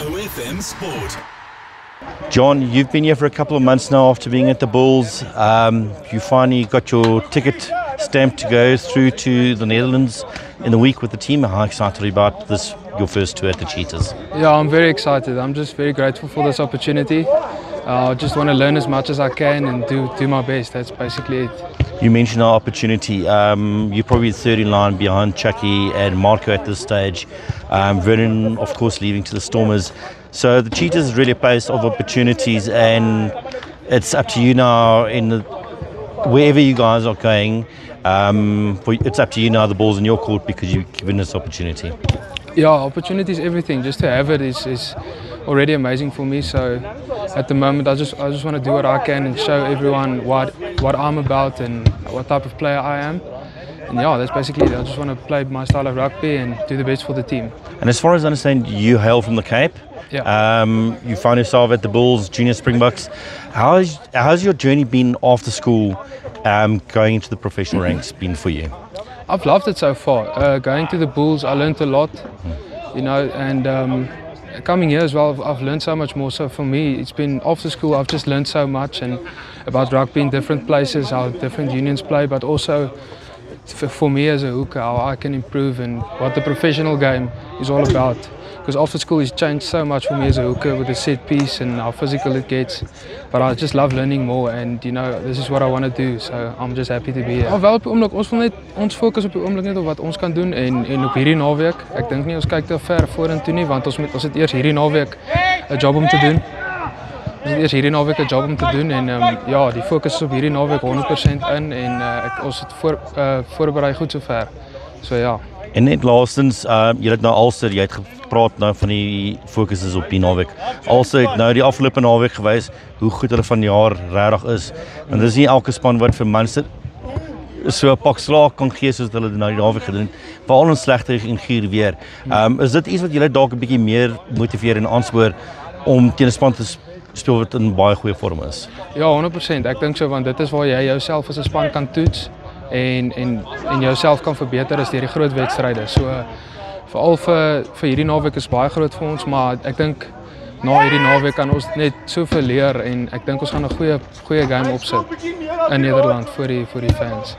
OFM Sport. John, you've been here for a couple of months now after being at the Bulls. You finally got your ticket stamped to go through to the Netherlands in the week with the team. How excited are you about this, your first tour at the Cheetahs? Yeah, I'm very excited. I'm just very grateful for this opportunity. I just want to learn as much as I can and do my best. That's basically it. You mentioned our opportunity. You're probably third in line behind Chucky and Marco at this stage. Vernon, of course, leaving to the Stormers. So the Cheetahs is really a place of opportunities, and it's up to you now wherever you guys are going. It's up to you now, the ball's in your court because you've given this opportunity. Yeah, opportunity is everything. Just to have it is already amazing for me. So at the moment, I just want to do what I can and show everyone what I'm about and what type of player I am. And yeah, that's basically it. I just want to play my style of rugby and do the best for the team. And as far as I understand, you hail from the Cape. Yeah. You find yourself at the Bulls, Junior Springboks. How's your journey been after school, going into the professional ranks been for you? I've loved it so far. Going to the Bulls, I learned a lot, you know, and coming here as well, I've learned so much more. So for me, it's been after school, I've just learned so much and about rugby in different places, how different unions play, but also for me as a hooker, how I can improve and what the professional game is all about. Because after school has changed so much for me as a hooker with the set piece and how physical it gets. But I just love learning more and you know, this is what I want to do. So I'm just happy to be here. Wel op die oomblik, ons wil net ons fokus op die oomblik net op wat ons kan doen en op hierdie naweek. Ek dink nie ons kyk te ver vorentoe nie want ons het eers hierdie naweek 'n job om te doen. En ja, die fokus is op hierdie naweek 100% in en ons het voorberei goed sover. So ja. En net laastens, jy het nou Ulster, jy het gepraat nou van die fokus is op die naweek. Ulster het nou die afgelope naweek gewys hoe goed hulle van die jaar regtig is. En dis nie elke span wat vir Munster so 'n pak slaag kan gee soos hulle nou die naweek gedoen het. Veral in slegte en guur weer. Is dit iets wat julle dalk 'n bietjie meer motiveer en aanspoor om teen 'n span te speel wat in baie goeie vorm is? Ja, 100%. Ek dink so want dit is waar jy jouself as 'n span kan toets. En jouself kan verbeter as deur die groot wedstryde. So veral vir hierdie naweek is baie groot vir ons, maar ek dink na hierdie naweek kan ons net soveel leer en ek dink ons gaan 'n goeie game opsit in Nederland vir die fans.